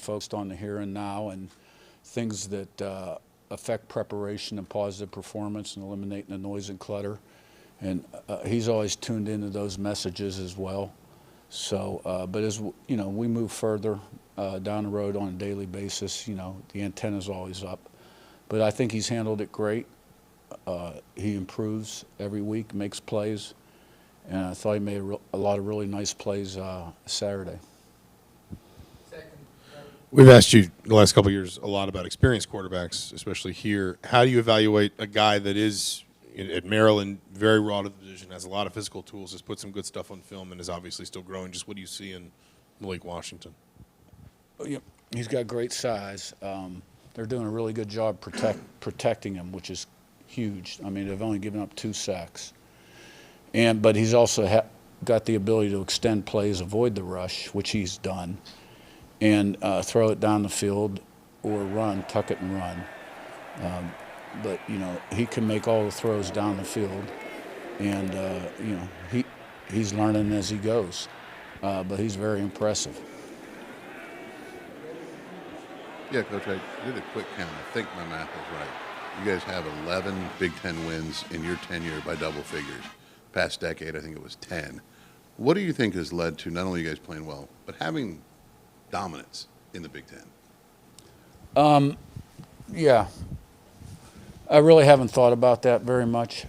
focused on the here and now and things that affect preparation and positive performance and eliminating the noise and clutter. And he's always tuned into those messages as well. So, but as you know, we move further down the road on a daily basis, you know, the antenna's always up. But I think he's handled it great. He improves every week, makes plays, and I thought he made a lot of really nice plays Saturday. We've asked you the last couple of years a lot about experienced quarterbacks, especially here. How do you evaluate a guy that is at Maryland, very raw to the position, has a lot of physical tools, has put some good stuff on film, and is obviously still growing? Just what do you see in Malik Washington? Yeah, he's got great size. They're doing a really good job protecting him, which is huge. I mean, they've only given up 2 sacks. But he's also got the ability to extend plays, avoid the rush, which he's done, and throw it down the field or run, tuck it and run. But, you know, he can make all the throws down the field. And, you know, he's learning as he goes. But he's very impressive. Yeah, Coach, I did a quick count. I think my math is right. You guys have 11 Big Ten wins in your tenure by double figures. Past decade, I think it was 10. What do you think has led to not only you guys playing well, but having dominance in the Big Ten? Yeah. I really haven't thought about that very much.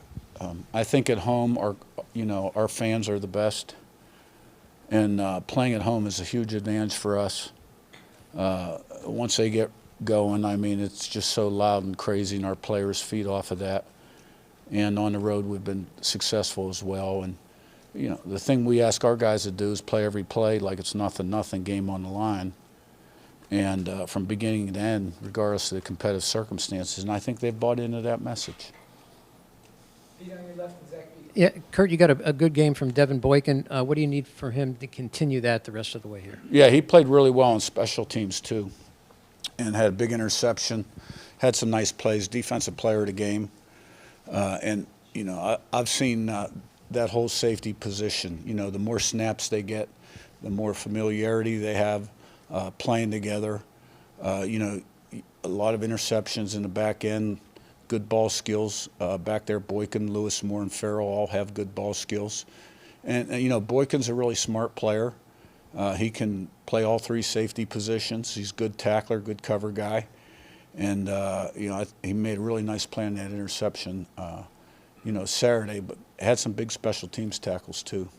I think at home, our fans are the best. And playing at home is a huge advantage for us. Once they get going, I mean, it's just so loud and crazy, and our players feed off of that. And on the road, we've been successful as well. And, you know, the thing we ask our guys to do is play every play like it's nothing, game on the line. And from beginning to end, regardless of the competitive circumstances. And I think they've bought into that message. Yeah, Curt, you got a good game from Devin Boykin. What do you need for him to continue that the rest of the way here? Yeah, he played really well on special teams too, and had a big interception, had some nice plays, defensive player of the game. And, you know, I've seen that whole safety position. You know, the more snaps they get, the more familiarity they have playing together. You know, a lot of interceptions in the back end. Good ball skills back there. Boykin, Lewis, Moore, and Farrell all have good ball skills. And you know, Boykin's a really smart player. He can play all 3 safety positions. He's a good tackler, good cover guy. And, you know, he made a really nice play on that interception, you know, Saturday, but had some big special teams tackles too.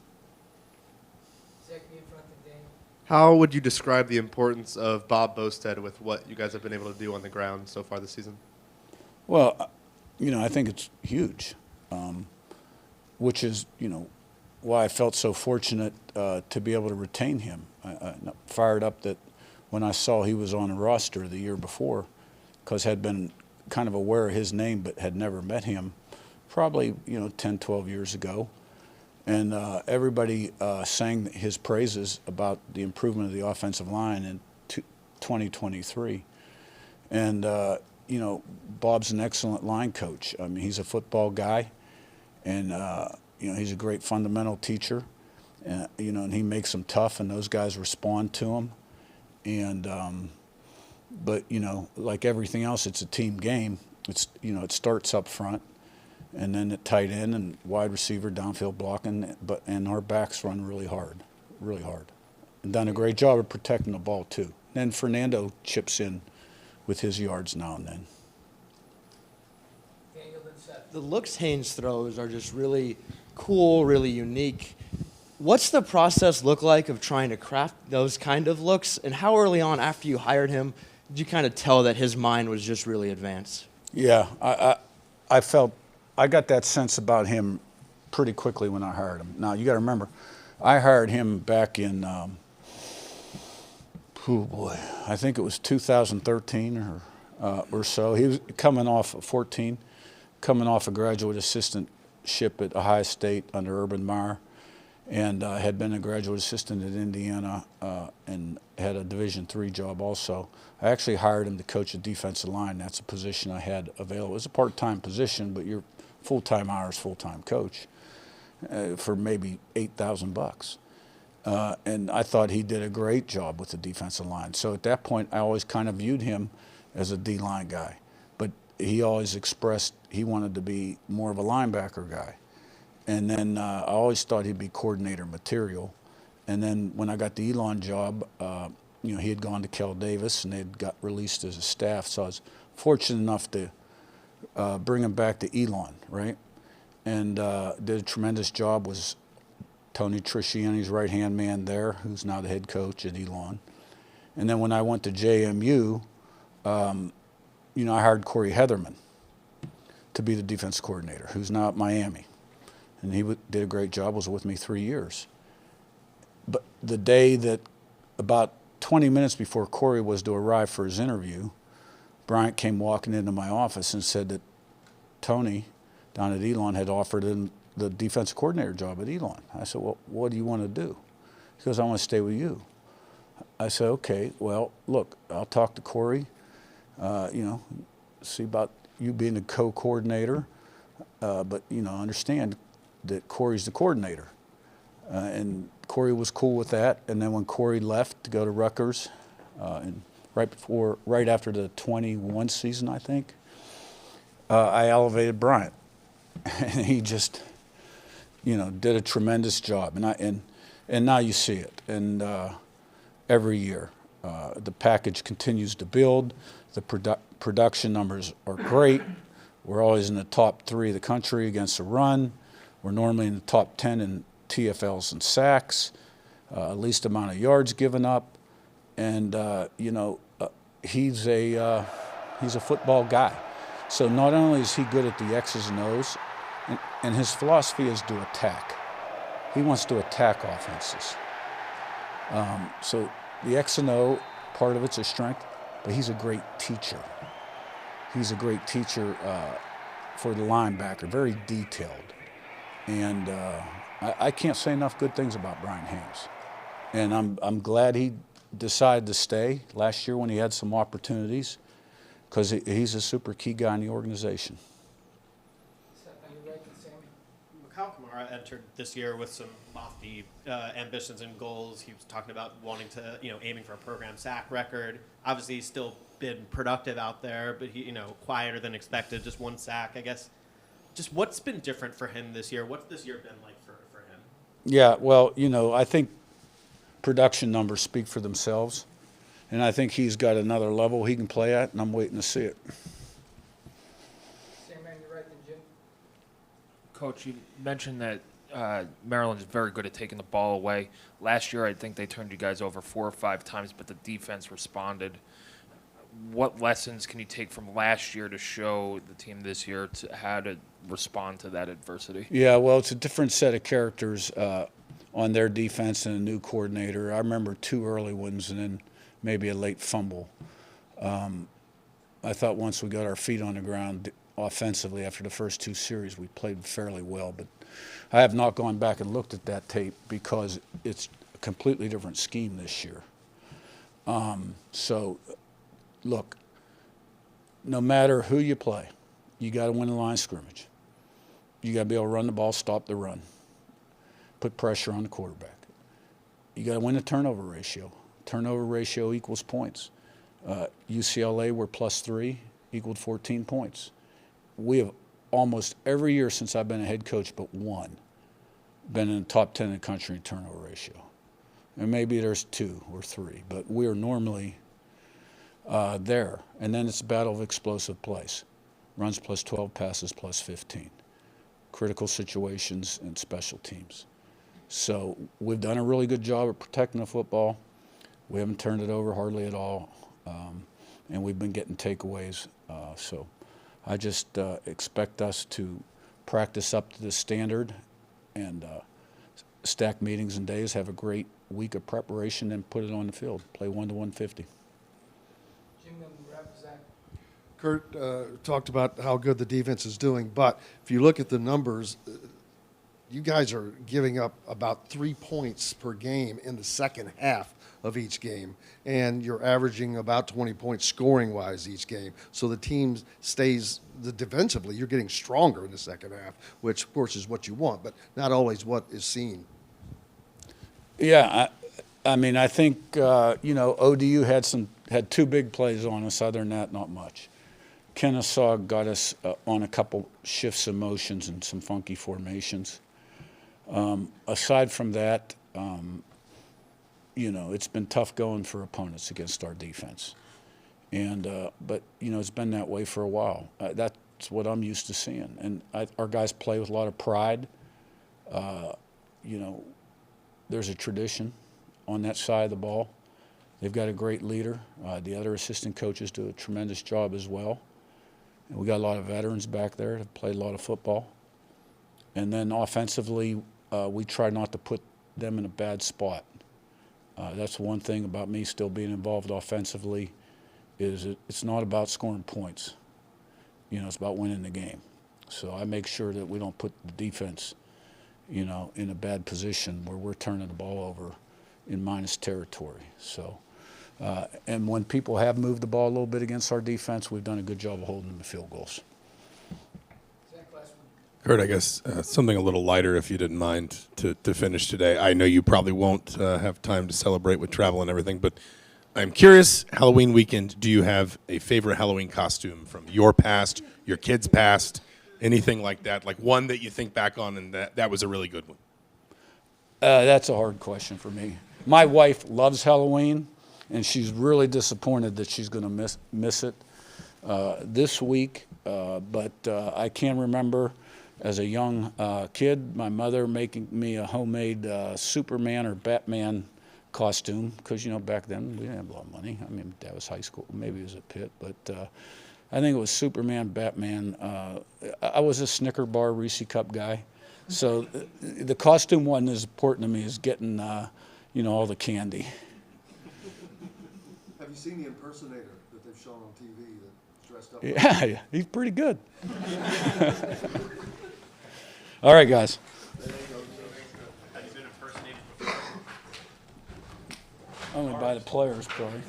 How would you describe the importance of Bob Bostad with what you guys have been able to do on the ground so far this season? Well, you know, I think it's huge, which is, you know, why I felt so fortunate to be able to retain him. I fired up that when I saw he was on the roster the year before, because had been kind of aware of his name but had never met him probably, you know, 10, 12 years ago. And everybody sang his praises about the improvement of the offensive line in 2023. And, you know, Bob's an excellent line coach. I mean, he's a football guy, and you know, he's a great fundamental teacher. You know, and he makes them tough, and those guys respond to him. And but you know, like everything else, it's a team game. It's, you know, it starts up front, and then at tight end and wide receiver, downfield blocking. And our backs run really hard, and done a great job of protecting the ball too. Then Fernando chips in with his yards now and then. The looks Haynes throws are just really cool, really unique. What's the process look like of trying to craft those kind of looks? And how early on after you hired him did you kind of tell that his mind was just really advanced? Yeah, I got that sense about him pretty quickly when I hired him. Now, you got to remember, I hired him back in, I think it was 2013 or so. He was coming off 14, coming off a graduate assistantship at Ohio State under Urban Meyer, and had been a graduate assistant at Indiana and had a Division III job also. I actually hired him to coach a defensive line. That's a position I had available. It was a part-time position, but your full-time hours, full-time coach for maybe $8,000. And I thought he did a great job with the defensive line. So at that point, I always kind of viewed him as a D-line guy. But he always expressed he wanted to be more of a linebacker guy. And then I always thought he'd be coordinator material. And then when I got the Elon job, he had gone to Kel Davis, and they had got released as a staff. So I was fortunate enough to bring him back to Elon, right? And did a tremendous job. Was Tony Trisciani's right-hand man there, who's now the head coach at Elon. And then when I went to JMU, I hired Corey Heatherman to be the defense coordinator, who's now at Miami. And he did a great job, was with me 3 years. But the day that, about 20 minutes before Corey was to arrive for his interview, Bryant came walking into my office and said that Tony down at Elon had offered him the defensive coordinator job at Elon. I said, well, what do you want to do? He goes, I want to stay with you. I said, okay, well, look, I'll talk to Corey, see about you being the co-coordinator, but, understand that Corey's the coordinator. And Corey was cool with that. And then when Corey left to go to Rutgers, and right after the 21 season, I think, I elevated Bryant. And he just, did a tremendous job. And now you see it. And every year, the package continues to build. The production numbers are great. We're always in the top 3 of the country against the run. We're normally in the top 10 in TFLs and sacks, least amount of yards given up. And, he's a football guy. So not only is he good at the X's and O's, and his philosophy is to attack. He wants to attack offenses. So the X and O, part of it's a strength, but he's a great teacher. He's a great teacher for the linebacker, very detailed. And I can't say enough good things about Brian Haynes. And I'm glad he decided to stay last year when he had some opportunities, because he's a super key guy in the organization. Kyle Kamara entered this year with some lofty ambitions and goals. He was talking about wanting to, aiming for a program sack record. Obviously, he's still been productive out there, but he, quieter than expected. Just 1 sack, I guess. Just what's been different for him this year? What's this year been like for him? Yeah, well, I think production numbers speak for themselves. And I think he's got another level he can play at, and I'm waiting to see it. Same man, you're right, then, Jim. Coach, you mentioned that Maryland is very good at taking the ball away. Last year, I think they turned you guys over 4 or 5 times, but the defense responded. What lessons can you take from last year to show the team this year to how to respond to that adversity? Yeah, well, it's a different set of characters on their defense and a new coordinator. I remember 2 early ones and then maybe a late fumble. I thought once we got our feet on the ground offensively after the first 2 series, we played fairly well. But I have not gone back and looked at that tape because it's a completely different scheme this year. So, look, no matter who you play, you got to win the line of scrimmage. You got to be able to run the ball, stop the run, put pressure on the quarterback. You got to win the turnover ratio. Turnover ratio equals points. UCLA, we're +3, equaled 14 points. We have almost every year since I've been a head coach but 1 been in the top 10 in the country in turnover ratio. And maybe there's 2 or 3, but we're normally there. And then it's a battle of explosive plays. Runs +12, passes +15. Critical situations and special teams. So we've done a really good job of protecting the football. We haven't turned it over hardly at all, and we've been getting takeaways. So I just expect us to practice up to the standard and stack meetings and days, have a great week of preparation, and put it on the field. Play 1 to 150. Jim, wrap us up. Curt talked about how good the defense is doing, but if you look at the numbers, you guys are giving up about 3 points per game in the second half of each game, and you're averaging about 20 points scoring-wise each game. So the team stays defensively. You're getting stronger in the second half, which, of course, is what you want, but not always what is seen. Yeah, I mean, I think ODU had two big plays on us. Other than that, not much. Kennesaw got us on a couple shifts of motions and some funky formations. Aside from that, it's been tough going for opponents against our defense. But it's been that way for a while. That's what I'm used to seeing. And our guys play with a lot of pride. There's a tradition on that side of the ball. They've got a great leader. The other assistant coaches do a tremendous job as well. And we got a lot of veterans back there that played a lot of football. And then offensively, we try not to put them in a bad spot. That's one thing about me still being involved offensively is it's not about scoring points. It's about winning the game. So I make sure that we don't put the defense, in a bad position where we're turning the ball over in minus territory. So, and when people have moved the ball a little bit against our defense, we've done a good job of holding them to field goals. Curt, I guess something a little lighter, if you didn't mind, to finish today. I know you probably won't have time to celebrate with travel and everything, but I'm curious, Halloween weekend, do you have a favorite Halloween costume from your past, your kids' past, anything like that? Like one that you think back on and that was a really good one? That's a hard question for me. My wife loves Halloween, and she's really disappointed that she's going to miss it this week. But I can remember as a young kid, my mother making me a homemade Superman or Batman costume, because back then we didn't have a lot of money. I mean, that was high school, maybe it was at Pitt, but I think it was Superman, Batman. I was a Snicker bar Reese Cup guy, so the costume wasn't as important to me as getting all the candy. Have you seen the impersonator that they've shown on TV that's dressed up? Yeah, he's pretty good. All right, guys. Have you been impersonated before? Only by the players, probably. Was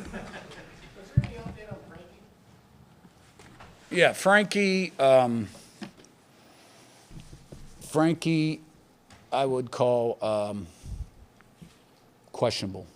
there any update on Frankie? Yeah, Frankie, I would call questionable.